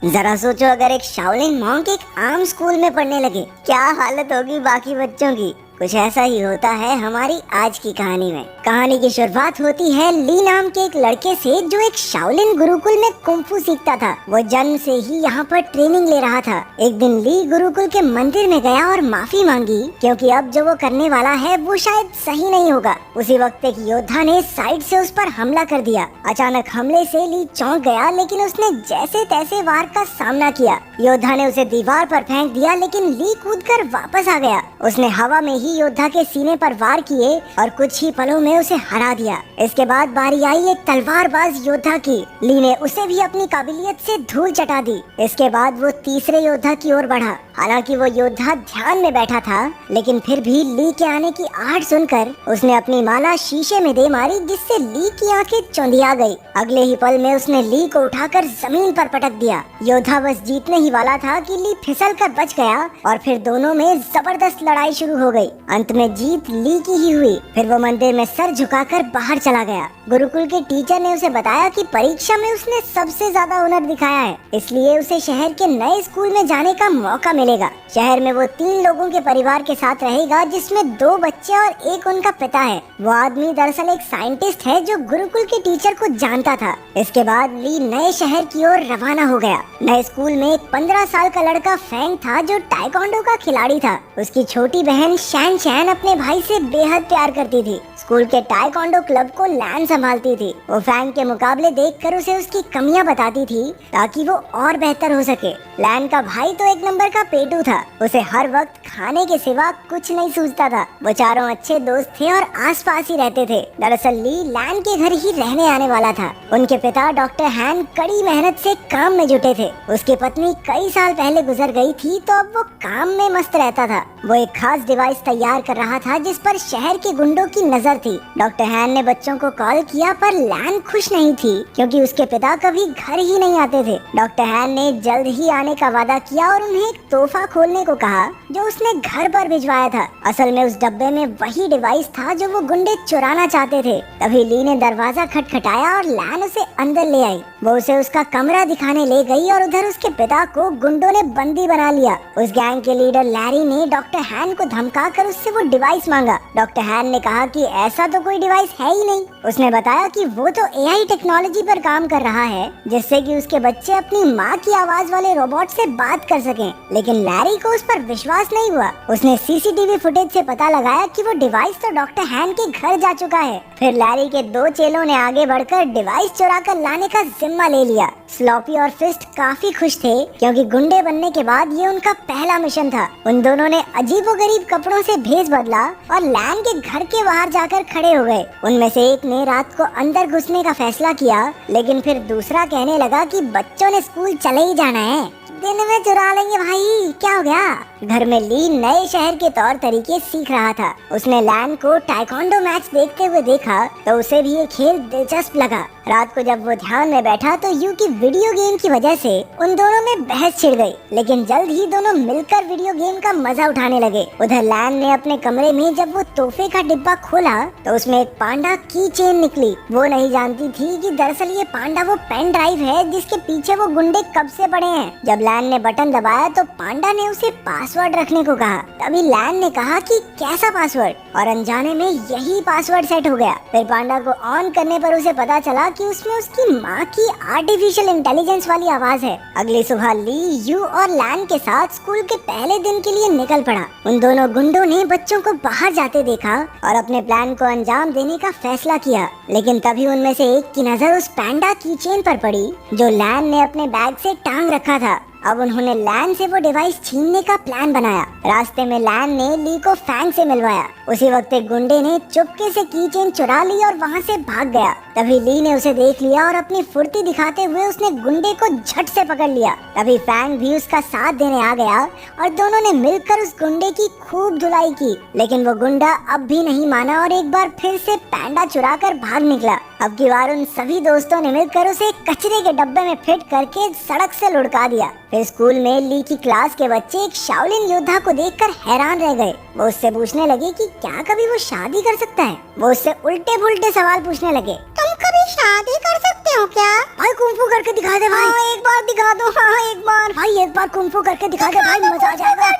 जरा सोचो अगर एक शाओलिन मॉन्क एक आम स्कूल में पढ़ने लगे, क्या हालत होगी बाकी बच्चों की। कुछ ऐसा ही होता है हमारी आज की कहानी में। कहानी की शुरुआत होती है ली नाम के एक लड़के से जो एक शाओलिन गुरुकुल में कुंफू सीखता था। वो जन्म से ही यहाँ पर ट्रेनिंग ले रहा था। एक दिन ली गुरुकुल के मंदिर में गया और माफी मांगी क्योंकि अब जो वो करने वाला है वो शायद सही नहीं होगा। उसी वक्त एक योद्धा ने साइड से उस पर हमला कर दिया। अचानक हमले से ली चौंक गया, लेकिन उसने जैसे तैसे वार का सामना किया। योद्धा ने उसे दीवार पर फेंक दिया, लेकिन ली कूदकर वापस आ गया। उसने हवा में ही योद्धा के सीने पर वार किए और कुछ ही पलों में उसे हरा दिया। इसके बाद बारी आई एक तलवारबाज योद्धा की। ली ने उसे भी अपनी काबिलियत से धूल चटा दी। इसके बाद वो तीसरे योद्धा की ओर बढ़ा। हालांकि वो योद्धा ध्यान में बैठा था, लेकिन फिर भी ली के आने की आहट सुनकर उसने अपनी माला शीशे में दे मारी, जिससे ली की आंखें चौंधिया गई। अगले ही पल में उसने ली को उठाकर जमीन पर पटक दिया। योद्धा बस जीतने ही वाला था कि ली फिसल कर बच गया और फिर दोनों में जबरदस्त लड़ाई शुरू हो गई। अंत में जीत ली की ही हुई। फिर वो मंदिर में सर झुकाकर बाहर चला गया। गुरुकुल के टीचर ने उसे बताया कि परीक्षा में उसने सबसे ज्यादा हुनर दिखाया है, इसलिए उसे शहर के नए स्कूल में जाने का मौका मिलेगा। शहर में वो 3 लोगों के परिवार के साथ रहेगा, जिसमें 2 बच्चे और एक उनका पिता है। वो आदमी दरअसल एक साइंटिस्ट है जो गुरुकुल के टीचर को जानता था। इसके बाद ली नए शहर की ओर रवाना हो गया। नए स्कूल में एक 15 साल का लड़का फैंग था जो ताइक्वांडो का खिलाड़ी था। उसकी छोटी बहन शैन शैन अपने भाई से बेहद प्यार करती थी। स्कूल के ताइक्वांडो क्लब को लैन संभालती थी। वो फैंग के मुकाबले देखकर उसे उसकी कमियां बताती थी ताकि वो और बेहतर हो सके। लैन का भाई तो एक नंबर का पेटू था। उसे हर वक्त खाने के सिवा कुछ नहीं सूझता था। वो चारों अच्छे दोस्त थे और आसपास ही रहते थे। दरअसल ली लैन के घर ही रहने आने वाला था। उनके पिता डॉक्टर हैन कड़ी मेहनत से काम में जुटे थे। उसकी पत्नी कई साल पहले गुजर गई थी, तो अब वो काम में मस्त रहता था। वो एक खास डिवाइस तैयार कर रहा था जिस पर शहर के गुंडों की नजर थी। डॉक्टर हैन ने बच्चों को कॉल किया, पर लैन खुश नहीं थी क्योंकि उसके पिता कभी घर ही नहीं आते थे। डॉक्टर हैन ने जल्द ही आने का वादा किया और उन्हें एक तोहफा खोलने को कहा जो उसने घर पर भिजवाया था। असल में उस डब्बे में वही डिवाइस था जो वो गुंडे चुराना चाहते थे। तभी ली ने दरवाजा खटखटाया और लैन उसे अंदर ले आई। वो उसे उसका कमरा दिखाने ले गई और उधर उसके पिता को गुंडों ने बंदी बना लिया। उस गैंग के लीडर लैरी ने डॉक्टर हैन को धमकाकर उससे वो डिवाइस मांगा। डॉक्टर हैन ने कहा कि ऐसा तो कोई डिवाइस है ही नहीं। उसने बताया कि वो तो एआई टेक्नोलॉजी पर काम कर रहा है, जिससे कि उसके बच्चे अपनी माँ की आवाज वाले रोबोट से बात कर सकें। लेकिन लैरी को उस पर विश्वास नहीं हुआ। उसने सीसीटीवी फुटेज से पता लगाया कि वो डिवाइस तो डॉक्टर हैन के घर जा चुका है। फिर लैरी के 2 चेलों ने आगे बढ़कर डिवाइस चुरा कर लाने का जिम्मा ले लिया। स्लॉपी और फिस्ट काफी खुश थे क्योंकि गुंडे बनने के बाद ये उनका पहला मिशन था। उन दोनों ने अजीबोगरीब कपड़ों से भेष बदला और लैन के घर के बाहर जाकर खड़े हो गए। उनमें से एक ने रात को अंदर घुसने का फैसला किया, लेकिन फिर दूसरा कहने लगा कि बच्चों ने स्कूल चले ही जाना है, दिन में चुरा लेंगे भाई, क्या हो गया। घर में ली नए शहर के तौर तरीके सीख रहा था। उसने लैन को ताइक्वांडो मैच देखते हुए देखा तो उसे भी ये खेल दिलचस्प लगा। रात को जब वो ध्यान में बैठा तो यू की वीडियो गेम की वजह से उन दोनों में बहस छिड़ गई, लेकिन जल्द ही दोनों मिलकर वीडियो गेम का मजा उठाने लगे। उधर लैन ने अपने कमरे में जब वो तोहफे का डिब्बा खोला तो उसमें एक पांडा की चेन निकली। वो नहीं जानती थी कि दरअसल ये पांडा वो पेन ड्राइव है जिसके पीछे वो गुंडे कब से पड़े हैं। जब लैन ने बटन दबाया तो पांडा ने उसे पासवर्ड रखने को कहा। तभी लैन ने कहा कि कैसा पासवर्ड, और अनजाने में यही पासवर्ड सेट हो गया। फिर पांडा को ऑन करने पर उसे पता चला कि उसमें उसकी माँ की आर्टिफिशियल इंटेलिजेंस वाली आवाज है। अगली सुबह ली यू और लैन के साथ स्कूल के पहले दिन के लिए निकल पड़ा। उन दोनों गुंडों ने बच्चों को बाहर जाते देखा और अपने प्लान को अंजाम देने का फैसला किया, लेकिन तभी उनमें से एक की नजर उस पैंडा की चेन पर पड़ी जो लैन ने अपने बैग से टांग रखा था। अब उन्होंने लैन से वो डिवाइस छीनने का प्लान बनाया। रास्ते में लैन ने ली को फैंग से मिलवाया। उसी वक्त एक गुंडे ने चुपके से की चेन चुरा ली और वहाँ से भाग गया। तभी ली ने उसे देख लिया और अपनी फुर्ती दिखाते हुए उसने गुंडे को झट से पकड़ लिया। तभी फैंग भी उसका साथ देने आ गया और दोनों ने मिलकर उस गुंडे की खूब धुलाई की, लेकिन वो गुंडा अब भी नहीं माना और एक बार फिर से पैंडा चुरा कर भाग निकला। अब की बार उन सभी दोस्तों ने मिलकर उसे कचरे के डब्बे में फिट करके सड़क से लुढ़का दिया। फिर स्कूल में ली की क्लास के बच्चे एक शाओलिन योद्धा को देखकर हैरान रह गए। वो उससे पूछने लगे कि क्या कभी वो शादी कर सकता है। वो उससे उल्टे पुल्टे सवाल पूछने लगे। तुम कभी शादी कर सकते सकते हो क्या? भाई कुंफू करके दिखा दे भाई। हाँ, एक बार दिखा दो। हाँ एक बार भाई, एक बार कुंफू करके दिखा दे भाई, मजा आ जाएगा।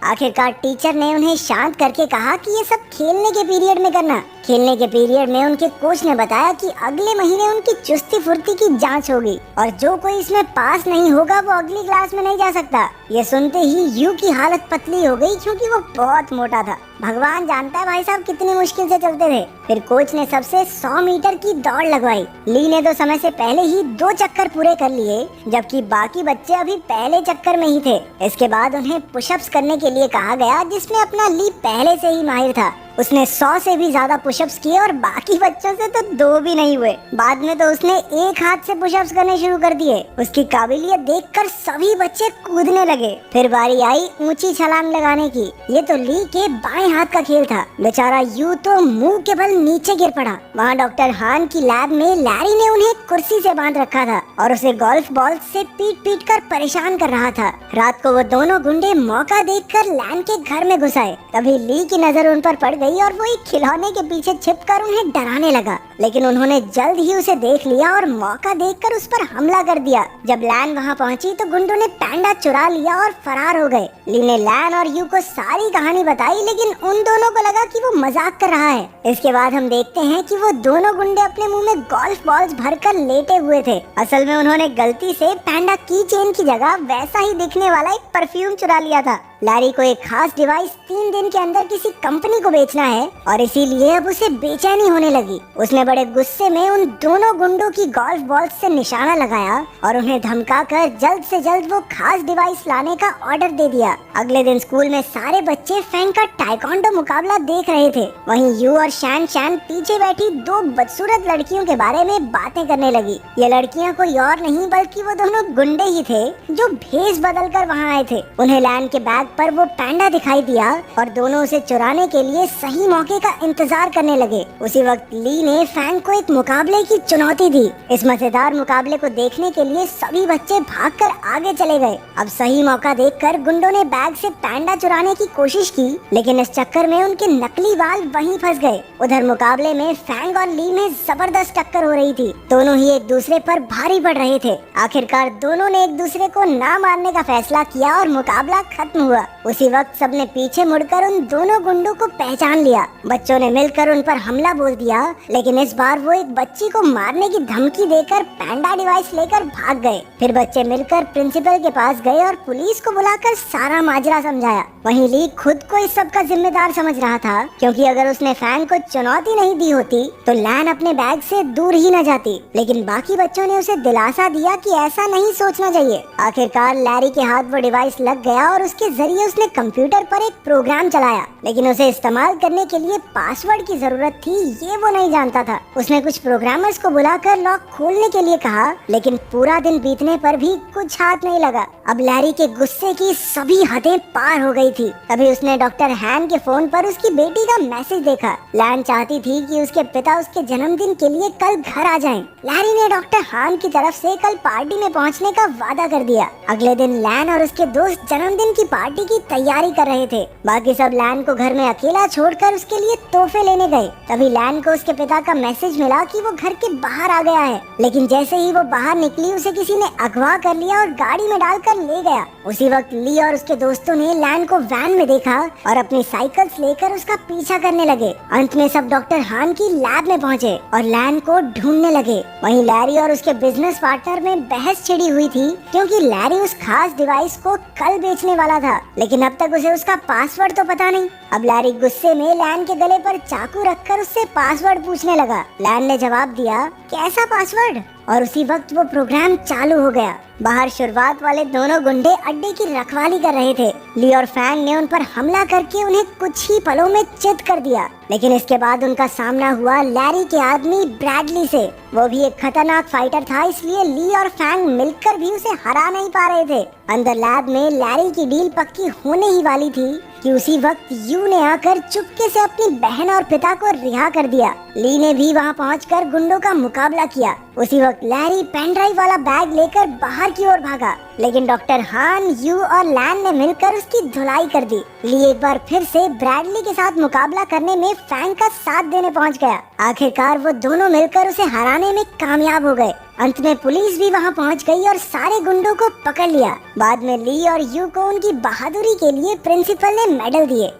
आखिरकार टीचर ने उन्हें शांत करके कहा कि ये सब खेलने के पीरियड में करना। खेलने के पीरियड में उनके कोच ने बताया कि अगले महीने उनकी चुस्ती फुर्ती की जांच होगी और जो कोई इसमें पास नहीं होगा वो अगली क्लास में नहीं जा सकता। ये सुनते ही यू की हालत पतली हो गई क्योंकि वो बहुत मोटा था। भगवान जानता है भाई साहब कितनी मुश्किल से चलते थे। फिर कोच ने सबसे 100 मीटर की दौड़ लगवाई। ली ने तो समय से पहले ही 2 चक्कर पूरे कर लिए, जबकि बाकी बच्चे अभी पहले चक्कर में ही थे। इसके बाद उन्हें पुशअप्स करने के लिए कहा गया, जिसमें अपना ली पहले से ही माहिर था। उसने 100 से भी ज्यादा पुशअप्स किए और बाकी बच्चों से तो 2 भी नहीं हुए। बाद में तो उसने एक हाथ से पुशअप्स करने शुरू कर दिए। उसकी काबिलियत देखकर सभी बच्चे कूदने लगे। फिर बारी आई ऊंची छलांग लगाने की। ये तो ली के बाएं हाथ का खेल था। बेचारा यू तो मुंह के बल नीचे गिर पड़ा। वहाँ डॉक्टर हान की लैब में लैरी ने उन्हें कुर्सी से बांध रखा था और उसे गोल्फ बॉल से पीट पीट कर परेशान कर रहा था। रात को वो दोनों गुंडे मौका देखकर लैन के घर में घुस आए। तभी ली की नजर उन पर पड़ गई और वो एक खिलौने के पीछे छिपकर उन्हें डराने लगा, लेकिन उन्होंने जल्द ही उसे देख लिया और मौका देखकर उस पर हमला कर दिया। जब लैन वहाँ पहुँची तो गुंडों ने पैंडा चुरा लिया और फरार हो गए। ली ने लैन और यू को सारी कहानी बताई, लेकिन उन दोनों को लगा कि वो मजाक कर रहा है। इसके बाद हम देखते हैं कि वो दोनों गुंडे अपने मुंह में गोल्फ बॉल्स भरकर लेटे हुए थे। असल में उन्होंने गलती से पैंडा की चेन की जगह वैसा ही दिखने वाला एक परफ्यूम चुरा लिया था। लैरी को एक खास डिवाइस 3 दिन के अंदर किसी कंपनी को बेचना है और इसीलिए अब उसे बेचैनी होने लगी। उसने बड़े गुस्से में उन दोनों गुंडों की गोल्फ बॉल से निशाना लगाया और उन्हें धमकाकर जल्द से जल्द वो खास डिवाइस लाने का ऑर्डर दे दिया। अगले दिन स्कूल में सारे बच्चे फैंग का टाइकोंडो मुकाबला देख रहे थे। वहीं यू और शैन शैन पीछे बैठी 2 बदसूरत लड़कियों के बारे में बातें करने लगी। ये लड़कियां कोई और नहीं बल्कि वो दोनों गुंडे ही थे जो भेष बदल कर वहाँ आए थे। उन्हें लैन के बैग पर वो पैंडा दिखाई दिया और दोनों उसे चुराने के लिए सही मौके का इंतजार करने लगे। उसी वक्त ली ने फैंग को एक मुकाबले की चुनौती दी। इस मजेदार मुकाबले को देखने के लिए सभी बच्चे भागकर आगे चले गए। अब सही मौका देखकर गुंडों ने बैग से पैंडा चुराने की कोशिश की, लेकिन इस चक्कर में उनके नकली बाल वहीं फंस गए। उधर मुकाबले में फैंग और ली में जबरदस्त टक्कर हो रही थी। दोनों ही एक दूसरे पर भारी पड़ रहे थे। आखिरकार दोनों ने एक दूसरे को ना मारने का फैसला किया और मुकाबला खत्म हुआ। उसी वक्त सबने पीछे मुड़कर उन दोनों गुंडों को पहचान लिया। बच्चों ने मिलकर उन पर हमला बोल दिया, लेकिन इस बार वो एक बच्ची को मारने की धमकी देकर पैंडा डिवाइस लेकर भाग गए। फिर बच्चे मिलकर प्रिंसिपल के पास गए और पुलिस को बुलाकर सारा माजरा समझाया। वहीं ली खुद को इस सब का जिम्मेदार समझ रहा था, क्योंकि अगर उसने फैंग को चुनौती नहीं दी होती तो लैन अपने बैग से दूर ही न जाती। लेकिन बाकी बच्चों ने उसे दिलासा दिया कि ऐसा नहीं सोचना चाहिए। आखिरकार लैरी के हाथ वो डिवाइस लग गया और उसके जरिए उसने कंप्यूटर पर एक प्रोग्राम चलाया, लेकिन उसे इस्तेमाल करने के लिए पासवर्ड की जरूरत थी, ये वो नहीं जानता था। उसने कुछ प्रोग्रामर्स को बुलाकर लॉक खोलने के लिए कहा, लेकिन पूरा दिन बीतने पर भी कुछ हाथ नहीं लगा। अब लैरी के गुस्से की सभी हदें पार हो गई थी। तभी उसने डॉक्टर हैन के फोन पर उसकी बेटी का मैसेज देखा। लैन चाहती थी कि उसके पिता उसके जन्मदिन के लिए कल घर आ जाएं। लैरी ने डॉक्टर हान की तरफ से कल पार्टी में पहुंचने का वादा कर दिया। अगले दिन लैन और उसके दोस्त जन्मदिन की पार्टी की तैयारी कर रहे थे। बाकी सब लैन को घर में अकेला छोड़कर उसके लिए तोहफे लेने गए। तभी लैन को उसके पिता का मैसेज मिला कि वो घर के बाहर आ गया है, लेकिन जैसे ही वो बाहर निकली उसे किसी ने अगवा कर लिया और गाड़ी में डालकर ले गया। उसी वक्त ली और उसके दोस्तों ने लैन को वैन में देखा और अपनी साइकिल्स लेकर उसका पीछा करने लगे। अंत में सब डॉक्टर हान की लैब में पहुँचे और लैन को ढूंढने लगे। वहीं लैरी और उसके बिजनेस पार्टनर में बहस छिड़ी हुई थी, क्योंकि लैरी उस खास डिवाइस को कल बेचने वाला था, लेकिन अब तक उसे उसका पासवर्ड तो पता नहीं। अब लैरी गुस्से में लैन के गले पर चाकू रखकर उससे पासवर्ड पूछने लगा। लैन ने जवाब दिया, कैसा पासवर्ड? और उसी वक्त वो प्रोग्राम चालू हो गया। बाहर शुरुआत वाले दोनों गुंडे अड्डे की रखवाली कर रहे थे। ली और फैंग ने उन पर हमला करके उन्हें कुछ ही पलों में चित कर दिया, लेकिन इसके बाद उनका सामना हुआ लैरी के आदमी ब्रैडली से। वो भी एक खतरनाक फाइटर था, इसलिए ली और फैंग मिलकर भी उसे हरा नहीं पा रहे थे। अंदर लैब में लैरी की डील पक्की होने ही वाली थी कि उसी वक्त यू ने आकर चुपके से अपनी बहन और पिता को रिहा कर दिया। ली ने भी वहां पहुंचकर गुंडों का मुकाबला किया। उसी वक्त लैरी पेन ड्राइव वाला बैग लेकर बाहर की ओर भागा, लेकिन डॉक्टर हान, यू और लैन ने मिलकर उसकी धुलाई कर दी। ली एक बार फिर से ब्रैडली के साथ मुकाबला करने में फैंग का साथ देने पहुंच गया। आखिरकार वो दोनों मिलकर उसे हराने में कामयाब हो गए। अंत में पुलिस भी वहाँ पहुँच गई और सारे गुंडों को पकड़ लिया। बाद में ली और यू को उनकी बहादुरी के लिए प्रिंसिपल ने मेडल दिए।